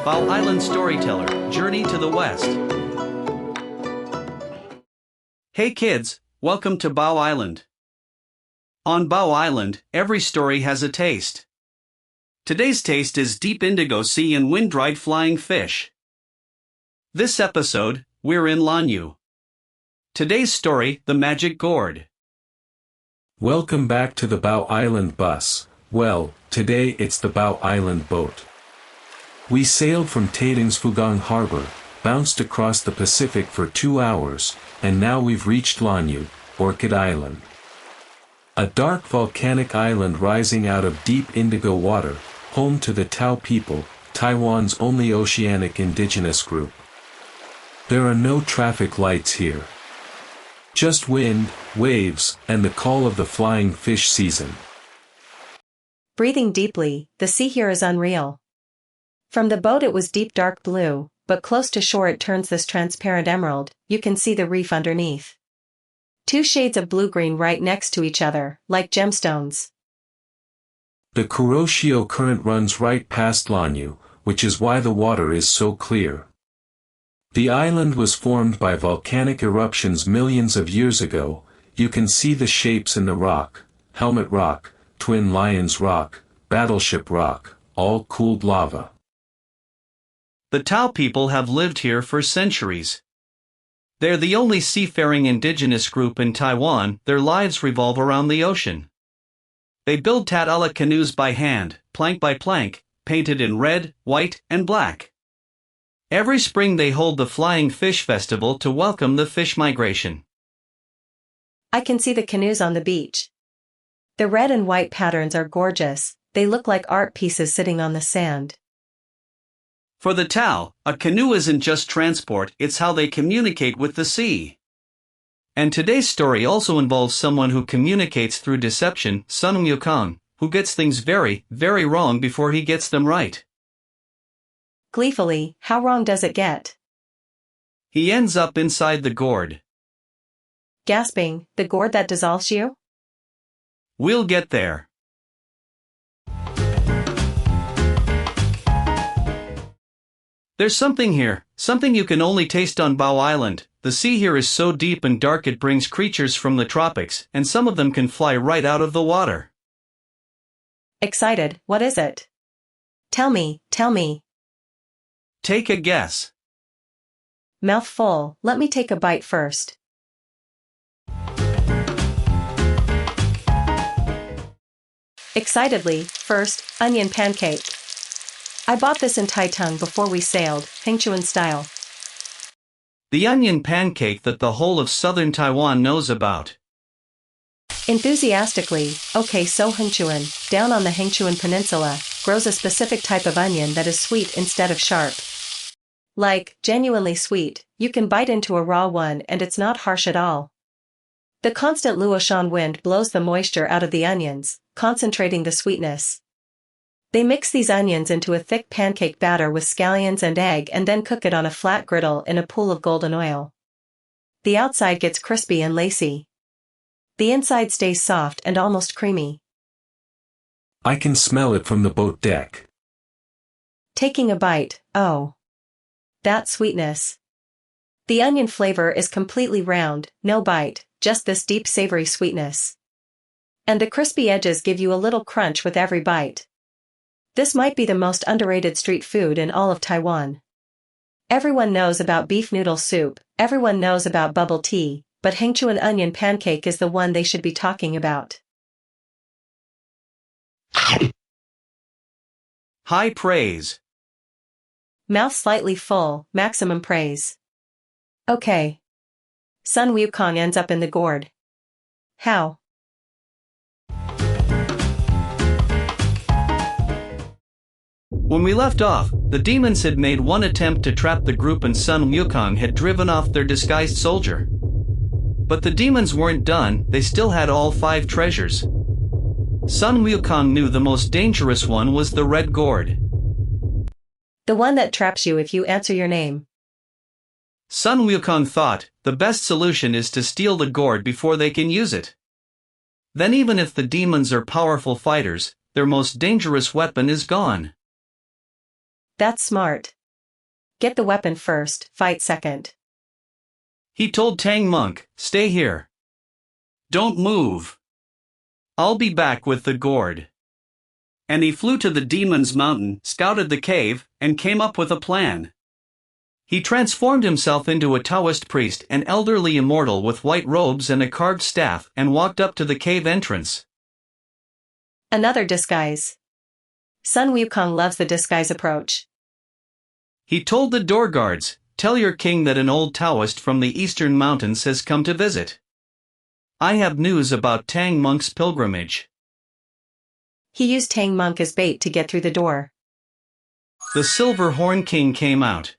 Bao Island Storyteller, Journey to the West. Hey kids, welcome to Bao Island. On Bao Island, every story has a taste. Today's taste is deep indigo sea and wind-dried flying fish. This episode, we're in Lanyu. Today's story, The Magic Gourd. Welcome back to the Bao Island bus. Well, today it's the Bao Island boat. We sailed from Taitung's Fugang Harbour, bounced across the Pacific for 2 hours, and now we've reached Lanyu, Orchid Island. A dark volcanic island rising out of deep indigo water, home to the Tao people, Taiwan's only oceanic indigenous group. There are no traffic lights here. Just wind, waves, and the call of the flying fish season. Breathing deeply, the sea here is unreal. From the boat it was deep dark blue, but close to shore it turns this transparent emerald. You can see the reef underneath. 2 shades of blue-green right next to each other, like gemstones. The Kuroshio current runs right past Lanyu, which is why the water is so clear. The island was formed by volcanic eruptions millions of years ago. You can see the shapes in the rock: Helmet Rock, Twin Lions Rock, Battleship Rock, all cooled lava. The Tao people have lived here for centuries. They're the only seafaring indigenous group in Taiwan. Their lives revolve around the ocean. They build tatala canoes by hand, plank by plank, painted in red, white, and black. Every spring they hold the Flying Fish Festival to welcome the fish migration. I can see the canoes on the beach. The red and white patterns are gorgeous. They look like art pieces sitting on the sand. For the Tao, a canoe isn't just transport, it's how they communicate with the sea. And today's story also involves someone who communicates through deception, Sun Wukong, who gets things very, very wrong before he gets them right. Gleefully, how wrong does it get? He ends up inside the gourd. Gasping, the gourd that dissolves you? We'll get there. There's something here, something you can only taste on Bao Island. The sea here is so deep and dark it brings creatures from the tropics, and some of them can fly right out of the water. Excited, what is it? Tell me, tell me. Take a guess. Mouth full, let me take a bite first. Excitedly, first, onion pancake. I bought this in Taitung before we sailed, Hengchun style. The onion pancake that the whole of southern Taiwan knows about. Enthusiastically, okay, so Hengchun, down on the Hengchun Peninsula, grows a specific type of onion that is sweet instead of sharp. Like, genuinely sweet, you can bite into a raw one and it's not harsh at all. The constant Luoshan wind blows the moisture out of the onions, concentrating the sweetness. They mix these onions into a thick pancake batter with scallions and egg and then cook it on a flat griddle in a pool of golden oil. The outside gets crispy and lacy. The inside stays soft and almost creamy. I can smell it from the boat deck. Taking a bite, oh. That sweetness. The onion flavor is completely round, no bite, just this deep savory sweetness. And the crispy edges give you a little crunch with every bite. This might be the most underrated street food in all of Taiwan. Everyone knows about beef noodle soup, everyone knows about bubble tea, but Hengchun onion pancake is the one they should be talking about. High praise. Mouth slightly full, maximum praise. Okay. Sun Wukong ends up in the gourd. How? When we left off, the demons had made one attempt to trap the group and Sun Wukong had driven off their disguised soldier. But the demons weren't done, they still had all 5 treasures. Sun Wukong knew the most dangerous one was the red gourd. The one that traps you if you answer your name. Sun Wukong thought, the best solution is to steal the gourd before they can use it. Then even if the demons are powerful fighters, their most dangerous weapon is gone. That's smart. Get the weapon first, fight second. He told Tang Monk, "Stay here. Don't move. I'll be back with the gourd." And he flew to the demon's mountain, scouted the cave, and came up with a plan. He transformed himself into a Taoist priest, an elderly immortal with white robes and a carved staff, and walked up to the cave entrance. Another disguise. Sun Wukong loves the disguise approach. He told the door guards, "Tell your king that an old Taoist from the eastern mountains has come to visit. I have news about Tang Monk's pilgrimage." He used Tang Monk as bait to get through the door. The Silver Horn King came out.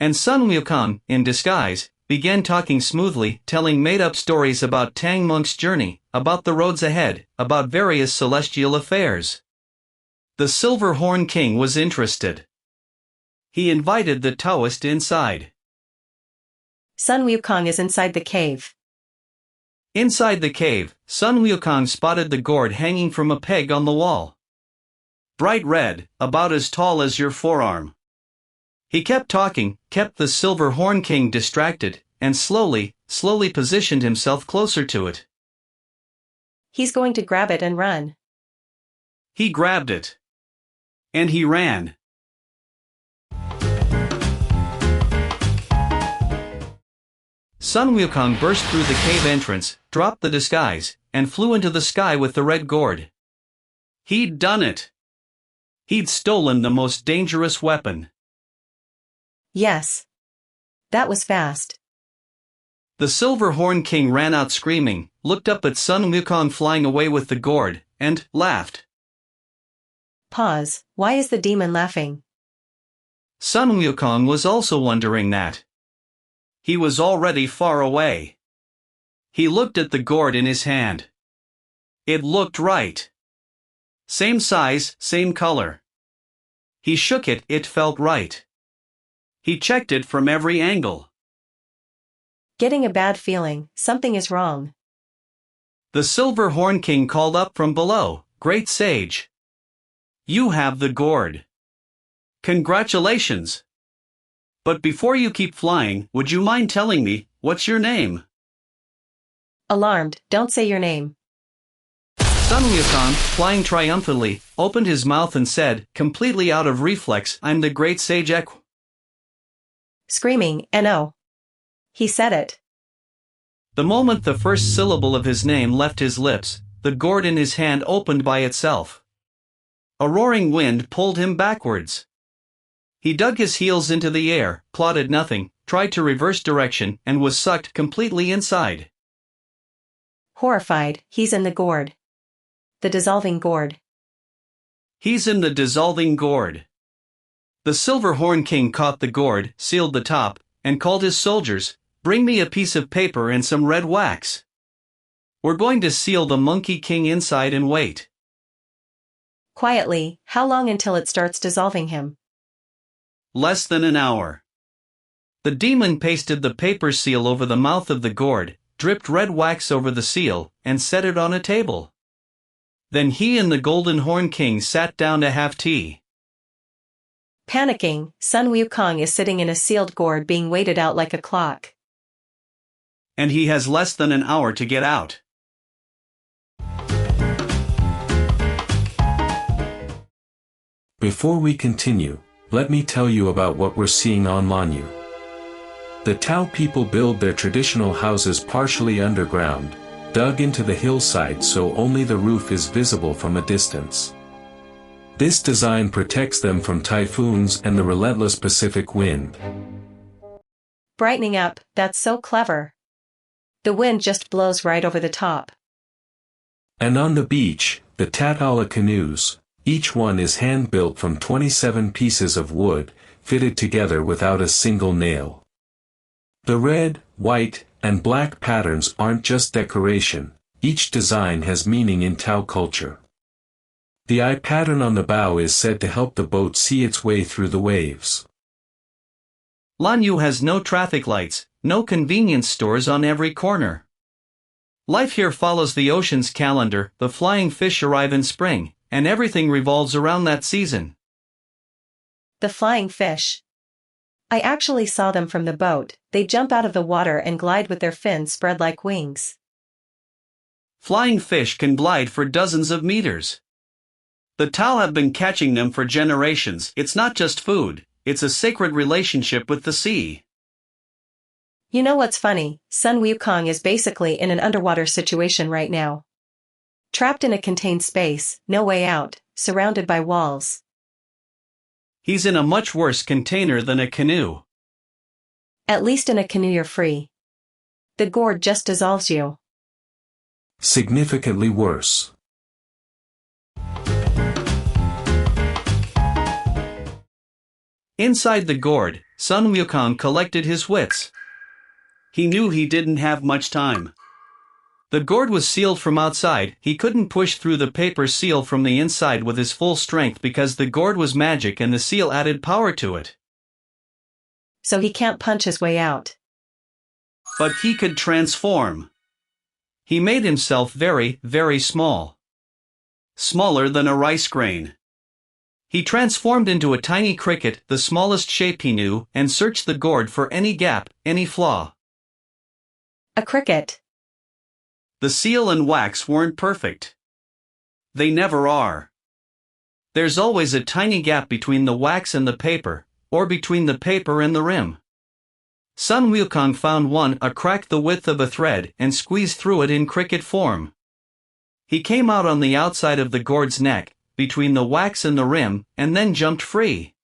And Sun Wukong, in disguise, began talking smoothly, telling made-up stories about Tang Monk's journey, about the roads ahead, about various celestial affairs. The Silver Horn King was interested. He invited the Taoist inside. Sun Wukong is inside the cave. Inside the cave, Sun Wukong spotted the gourd hanging from a peg on the wall. Bright red, about as tall as your forearm. He kept talking, kept the Silver Horn King distracted, and slowly positioned himself closer to it. He's going to grab it and run. He grabbed it. And he ran. Sun Wukong burst through the cave entrance, dropped the disguise, and flew into the sky with the red gourd. He'd done it. He'd stolen the most dangerous weapon. Yes. That was fast. The Silver Horn King ran out screaming, looked up at Sun Wukong flying away with the gourd, and laughed. Pause. Why is the demon laughing? Sun Wukong was also wondering that. He was already far away. He looked at the gourd in his hand. It looked right. Same size, same color. He shook it, it felt right. He checked it from every angle. Getting a bad feeling, something is wrong. The Silver Horn King called up from below, "Great sage. You have the gourd. Congratulations. But before you keep flying, would you mind telling me, what's your name?" Alarmed, don't say your name. Sun Wukong, flying triumphantly, opened his mouth and said, completely out of reflex, "I'm the Great Sage Ek." Screaming, "No." He said it. The moment the first syllable of his name left his lips, the gourd in his hand opened by itself. A roaring wind pulled him backwards. He dug his heels into the air, plotted nothing, tried to reverse direction, and was sucked completely inside. Horrified, he's in the gourd. The dissolving gourd. He's in the dissolving gourd. The Silver Horn King caught the gourd, sealed the top, and called his soldiers, "Bring me a piece of paper and some red wax. We're going to seal the Monkey King inside and wait." Quietly, how long until it starts dissolving him? Less than an hour. The demon pasted the paper seal over the mouth of the gourd, dripped red wax over the seal, and set it on a table. Then he and the Golden Horn King sat down to have tea. Panicking, Sun Wukong is sitting in a sealed gourd being waited out like a clock. And he has less than an hour to get out. Before we continue, let me tell you about what we're seeing on Lanyu. The Tao people build their traditional houses partially underground, dug into the hillside so only the roof is visible from a distance. This design protects them from typhoons and the relentless Pacific wind. Brightening up, that's so clever. The wind just blows right over the top. And on the beach, the tatala canoes, each one is hand-built from 27 pieces of wood, fitted together without a single nail. The red, white, and black patterns aren't just decoration, each design has meaning in Tao culture. The eye pattern on the bow is said to help the boat see its way through the waves. Lanyu has no traffic lights, no convenience stores on every corner. Life here follows the ocean's calendar, the flying fish arrive in spring, and everything revolves around that season. The flying fish. I actually saw them from the boat. They jump out of the water and glide with their fins spread like wings. Flying fish can glide for dozens of meters. The Tao have been catching them for generations. It's not just food, it's a sacred relationship with the sea. You know what's funny? Sun Wukong is basically in an underwater situation right now. Trapped in a contained space, no way out, surrounded by walls. He's in a much worse container than a canoe. At least in a canoe you're free. The gourd just dissolves you. Significantly worse. Inside the gourd, Sun Wukong collected his wits. He knew he didn't have much time. The gourd was sealed from outside. He couldn't push through the paper seal from the inside with his full strength because the gourd was magic and the seal added power to it. So he can't punch his way out. But he could transform. He made himself very, very small. Smaller than a rice grain. He transformed into a tiny cricket, the smallest shape he knew, and searched the gourd for any gap, any flaw. A cricket. The seal and wax weren't perfect. They never are. There's always a tiny gap between the wax and the paper, or between the paper and the rim. Sun Wukong found one, a crack the width of a thread, and squeezed through it in cricket form. He came out on the outside of the gourd's neck, between the wax and the rim, and then jumped free.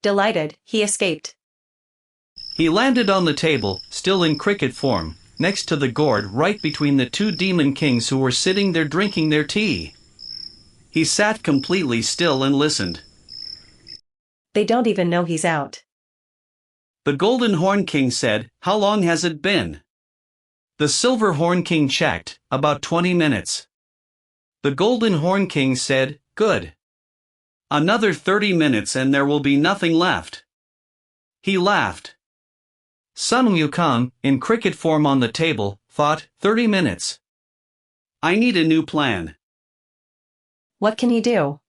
Delighted, he escaped. He landed on the table, still in cricket form, next to the gourd, right between the two demon kings who were sitting there drinking their tea. He sat completely still and listened. They don't even know he's out. The Golden Horn King said, "How long has it been?" The Silver Horn King checked, "About 20 minutes. The Golden Horn King said, "Good. Another 30 minutes and there will be nothing left." He laughed. Sun Wukong, in cricket form on the table, thought, 30 minutes. I need a new plan. What can he do?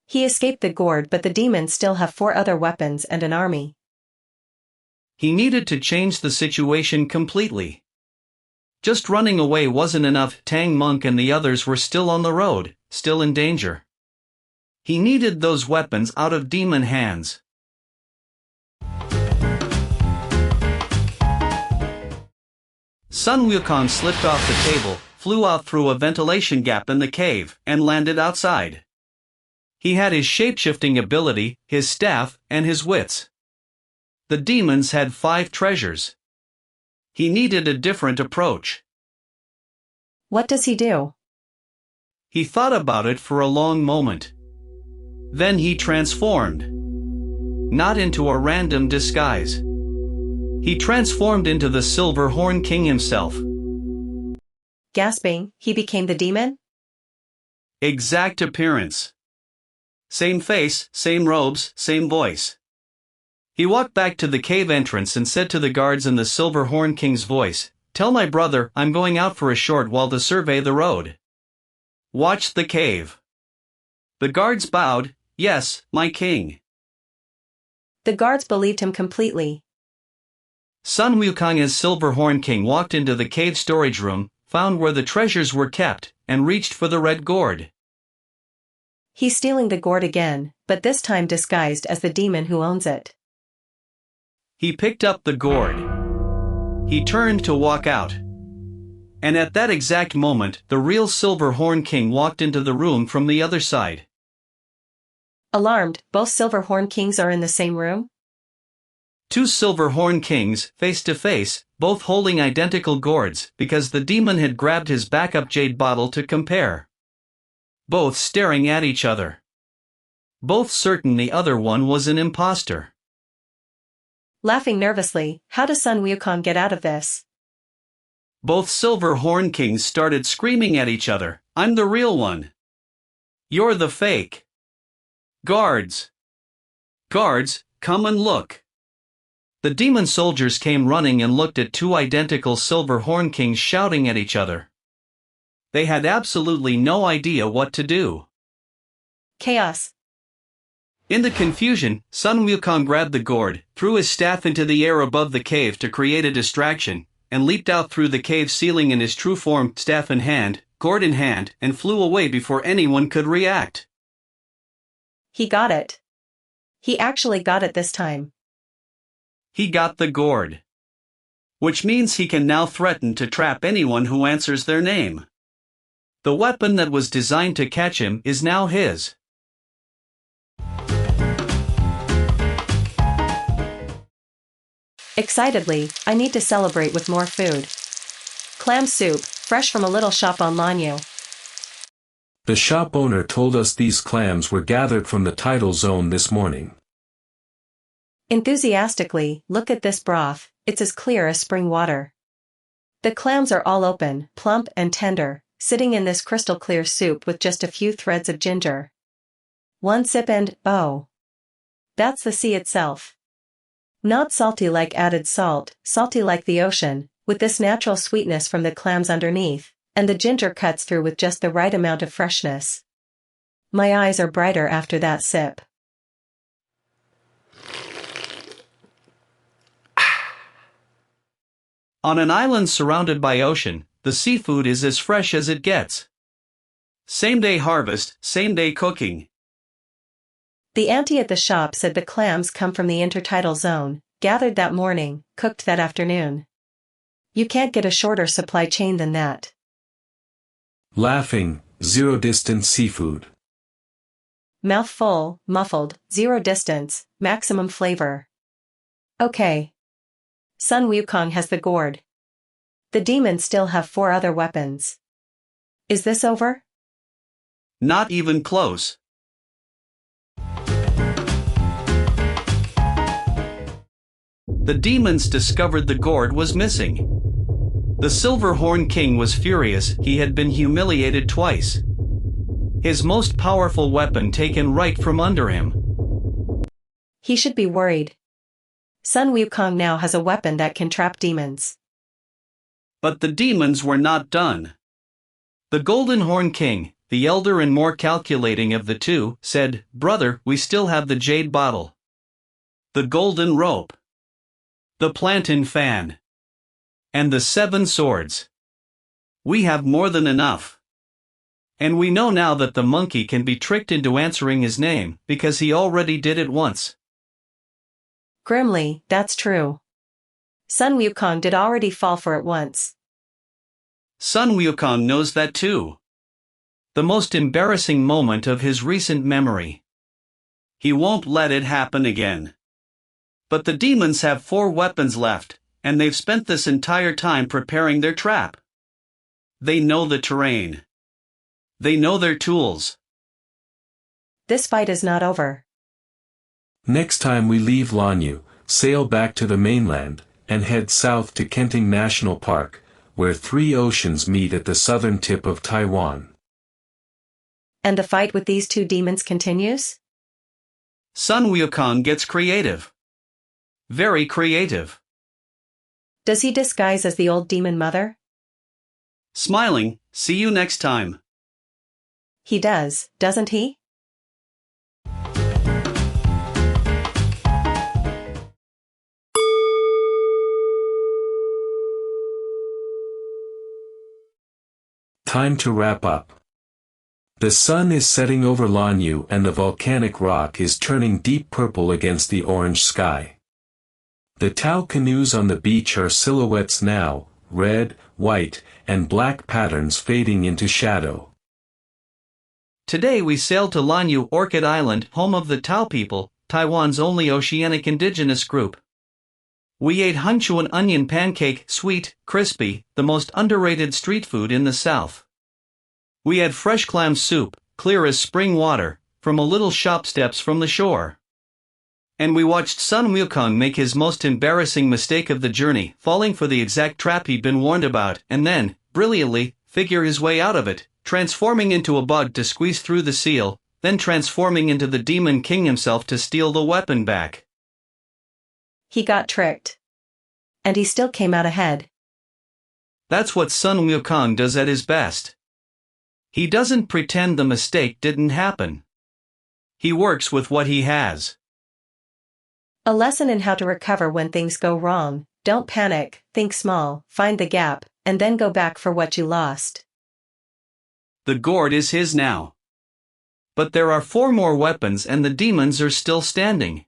He escaped the gourd, but the demons still have 4 other weapons and an army. He needed to change the situation completely. Just running away wasn't enough. Tang Monk and the others were still on the road, still in danger. He needed those weapons out of demon hands. Sun Wukong slipped off the table, flew out through a ventilation gap in the cave, and landed outside. He had his shape-shifting ability, his staff, and his wits. The demons had 5 treasures. He needed a different approach. What does he do? He thought about it for a long moment. Then he transformed. Not into a random disguise. He transformed into the Silver Horn King himself. Gasping, he became the demon? Exact appearance. Same face, same robes, same voice. He walked back to the cave entrance and said to the guards in the Silver Horn King's voice, "Tell my brother I'm going out for a short while to survey the road. Watch the cave." The guards bowed, "Yes, my king." The guards believed him completely. Sun Wukong as Silver Horn King walked into the cave storage room, found where the treasures were kept, and reached for the red gourd. He's stealing the gourd again, but this time disguised as the demon who owns it. He picked up the gourd. He turned to walk out. And at that exact moment, the real Silver Horn King walked into the room from the other side. Alarmed, both Silver Horn Kings are in the same room? 2 Silver Horn Kings, face to face, both holding identical gourds, because the demon had grabbed his backup jade bottle to compare. Both staring at each other. Both certain the other one was an imposter. Laughing nervously, how does Sun Wukong get out of this? Both Silver Horn Kings started screaming at each other, "I'm the real one. You're the fake. Guards! Guards, come and look." The demon soldiers came running and looked at two identical silver horn kings shouting at each other. They had absolutely no idea what to do. Chaos. In the confusion, Sun Wukong grabbed the gourd, threw his staff into the air above the cave to create a distraction, and leaped out through the cave ceiling in his true form, staff in hand, gourd in hand, and flew away before anyone could react. He got it. He actually got it this time. He got the gourd. Which means he can now threaten to trap anyone who answers their name. The weapon that was designed to catch him is now his. Excitedly, I need to celebrate with more food. Clam soup, fresh from a little shop on Lanyu. The shop owner told us these clams were gathered from the tidal zone this morning. Enthusiastically, look at this broth, it's as clear as spring water. The clams are all open, plump and tender, sitting in this crystal clear soup with just a few threads of ginger. One sip and, oh. That's the sea itself. Not salty like added salt, salty like the ocean, with this natural sweetness from the clams underneath, and the ginger cuts through with just the right amount of freshness. My eyes are brighter after that sip. On an island surrounded by ocean, the seafood is as fresh as it gets. Same-day harvest, same-day cooking. The auntie at the shop said the clams come from the intertidal zone, gathered that morning, cooked that afternoon. You can't get a shorter supply chain than that. Laughing, zero-distance seafood. Mouth full, muffled, zero distance, maximum flavor. Okay. Sun Wukong has the gourd. The demons still have 4 other weapons. Is this over? Not even close. The demons discovered the gourd was missing. The Silver Horn King was furious, he had been humiliated twice. His most powerful weapon taken right from under him. He should be worried. Sun Wukong now has a weapon that can trap demons. But the demons were not done. The Golden Horn King, the elder and more calculating of the two, said, "Brother, we still have the jade bottle, the golden rope, the plantain fan, and the 7 swords. We have more than enough. And we know now that the monkey can be tricked into answering his name, because he already did it once." Grimly, that's true. Sun Wukong did already fall for it once. Sun Wukong knows that too. The most embarrassing moment of his recent memory. He won't let it happen again. But the demons have 4 weapons left, and they've spent this entire time preparing their trap. They know the terrain. They know their tools. This fight is not over. Next time we leave Lanyu, sail back to the mainland, and head south to Kenting National Park, where 3 oceans meet at the southern tip of Taiwan. And the fight with these 2 demons continues? Sun Wukong gets creative. Very creative. Does he disguise as the old demon mother? Smiling, see you next time. He does, doesn't he? Time to wrap up. The sun is setting over Lanyu and the volcanic rock is turning deep purple against the orange sky. The Tao canoes on the beach are silhouettes now, red, white, and black patterns fading into shadow. Today we sailed to Lanyu, Orchid Island, home of the Tao people, Taiwan's only oceanic indigenous group. We ate Hengchun onion pancake, sweet, crispy, the most underrated street food in the south. We had fresh clam soup, clear as spring water, from a little shop steps from the shore. And we watched Sun Wukong make his most embarrassing mistake of the journey, falling for the exact trap he'd been warned about, and then, brilliantly, figure his way out of it, transforming into a bug to squeeze through the seal, then transforming into the Demon King himself to steal the weapon back. He got tricked. And he still came out ahead. That's what Sun Wukong does at his best. He doesn't pretend the mistake didn't happen. He works with what he has. A lesson in how to recover when things go wrong: don't panic, think small, find the gap, and then go back for what you lost. The gourd is his now. But there are 4 more weapons and the demons are still standing.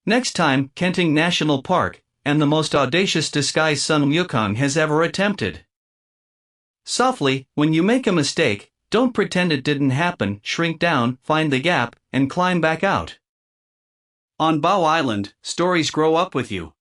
Next time, Kenting National Park, and the most audacious disguise Sun Wukong has ever attempted. Softly, when you make a mistake, don't pretend it didn't happen, shrink down, find the gap, and climb back out. On Bao Island, stories grow up with you.